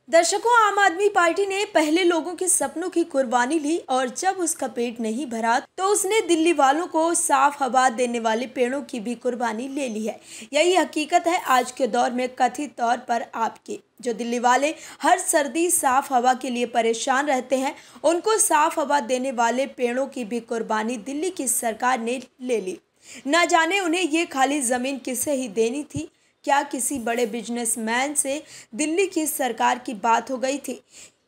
दर्शकों, आम आदमी पार्टी ने पहले लोगों के सपनों की कुर्बानी ली और जब उसका पेट नहीं भरा तो उसने दिल्ली वालों को साफ हवा देने वाले पेड़ों की भी कुर्बानी ले ली है। यही हकीकत है आज के दौर में कथित तौर पर आपकी। जो दिल्ली वाले हर सर्दी साफ हवा के लिए परेशान रहते हैं, उनको साफ हवा देने वाले पेड़ों की भी कुर्बानी दिल्ली की सरकार ने ले ली। न जाने उन्हें ये खाली जमीन किसे ही देनी थी। क्या किसी बड़े बिजनेसमैन से दिल्ली की सरकार की बात हो गई थी,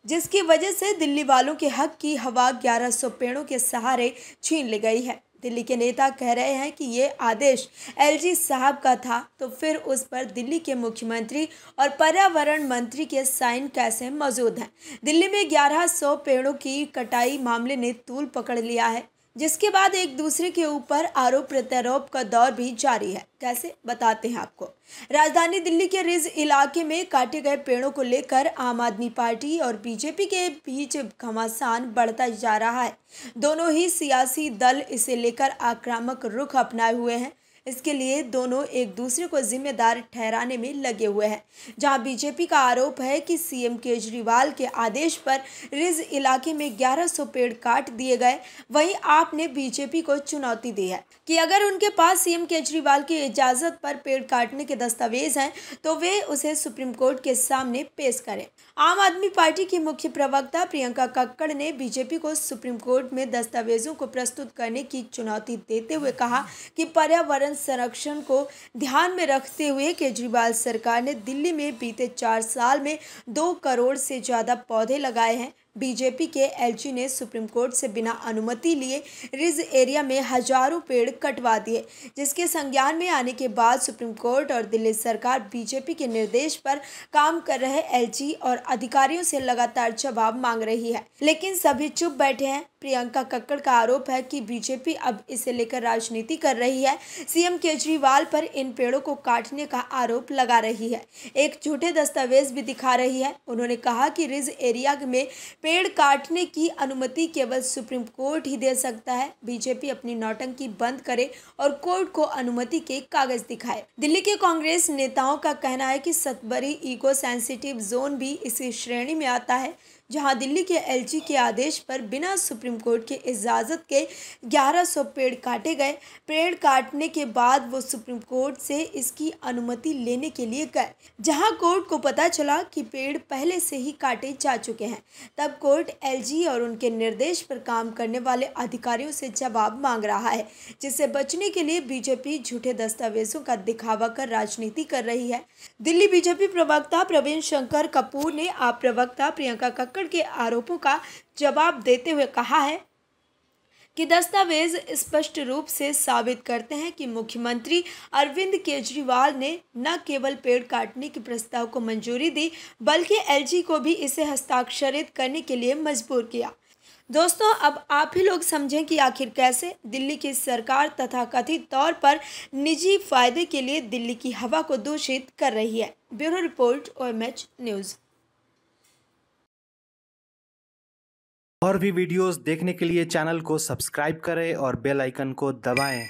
जिसकी वजह से दिल्ली वालों के हक की हवा 1100 पेड़ों के सहारे छीन ली गई है। दिल्ली के नेता कह रहे हैं कि ये आदेश एलजी साहब का था, तो फिर उस पर दिल्ली के मुख्यमंत्री और पर्यावरण मंत्री के साइन कैसे मौजूद हैं। दिल्ली में 1100 पेड़ों की कटाई मामले ने तूल पकड़ लिया है, जिसके बाद एक दूसरे के ऊपर आरोप प्रत्यारोप का दौर भी जारी है। कैसे, बताते हैं आपको। राजधानी दिल्ली के रिज इलाके में काटे गए पेड़ों को लेकर आम आदमी पार्टी और बीजेपी के बीच घमासान बढ़ता जा रहा है। दोनों ही सियासी दल इसे लेकर आक्रामक रुख अपनाए हुए हैं। इसके लिए दोनों एक दूसरे को जिम्मेदार ठहराने में लगे हुए हैं। जहां बीजेपी का आरोप है कि सीएम केजरीवाल के आदेश पर रिज इलाके में 1100 पेड़ काट दिए गए, वहीं आपने बीजेपी को चुनौती दी है कि अगर उनके पास सीएम केजरीवाल की इजाजत पर पेड़ काटने के दस्तावेज हैं तो वे उसे सुप्रीम कोर्ट के सामने पेश करें। आम आदमी पार्टी की मुख्य प्रवक्ता प्रियंका कक्कड़ ने बीजेपी को सुप्रीम कोर्ट में दस्तावेजों को प्रस्तुत करने की चुनौती देते हुए कहा कि पर्यावरण संरक्षण को ध्यान में रखते हुए केजरीवाल सरकार ने दिल्ली में बीते 4 साल में 2 करोड़ से ज्यादा पौधे लगाए हैं। बीजेपी के एलजी ने सुप्रीम कोर्ट से बिना अनुमति लिए रिज एरिया में हजारों पेड़ कटवा दिए, जिसके संज्ञान में आने के बाद सुप्रीम कोर्ट और दिल्ली सरकार बीजेपी के निर्देश पर काम कर रहे एलजी और अधिकारियों से लगातार जवाब मांग रही है, लेकिन सभी चुप बैठे हैं। प्रियंका कक्कड़ का आरोप है कि बीजेपी अब इसे लेकर राजनीति कर रही है, सीएम केजरीवाल पर इन पेड़ों को काटने का आरोप लगा रही है, एक झूठे दस्तावेज भी दिखा रही है। उन्होंने कहा कि रिज एरिया में पेड़ काटने की अनुमति केवल सुप्रीम कोर्ट ही दे सकता है। बीजेपी अपनी नौटंकी बंद करे और कोर्ट को अनुमति के कागज दिखाए। दिल्ली के कांग्रेस नेताओं का कहना है कि सतबरी इको सेंसिटिव जोन भी इसी श्रेणी में आता है, जहां दिल्ली के एलजी के आदेश पर बिना सुप्रीम कोर्ट के इजाज़त के 1100 पेड़ काटे गए। पेड़ काटने के बाद वो सुप्रीम कोर्ट से इसकी अनुमति लेने के लिए गए, जहां कोर्ट को पता चला कि पेड़ पहले से ही काटे जा चुके हैं। तब कोर्ट एलजी और उनके निर्देश पर काम करने वाले अधिकारियों से जवाब मांग रहा है, जिससे बचने के लिए बीजेपी झूठे दस्तावेजों का दिखावा कर राजनीति कर रही है। दिल्ली बीजेपी प्रवक्ता प्रवीण शंकर कपूर ने आप प्रवक्ता प्रियंका कक्कड़ के आरोपों का जवाब देते हुए कहा है कि दस्तावेज स्पष्ट रूप से साबित करते हैं कि मुख्यमंत्री अरविंद केजरीवाल ने न केवल पेड़ काटने के प्रस्ताव को मंजूरी दी, बल्कि एलजी को भी इसे हस्ताक्षरित करने के लिए मजबूर किया। दोस्तों, अब आप ही लोग समझें कि आखिर कैसे दिल्ली की सरकार तथा कथित तौर पर निजी फायदे के लिए दिल्ली की हवा को दूषित कर रही है। Bureau report OMH news. और भी वीडियोस देखने के लिए चैनल को सब्सक्राइब करें और बेल आइकन को दबाएं।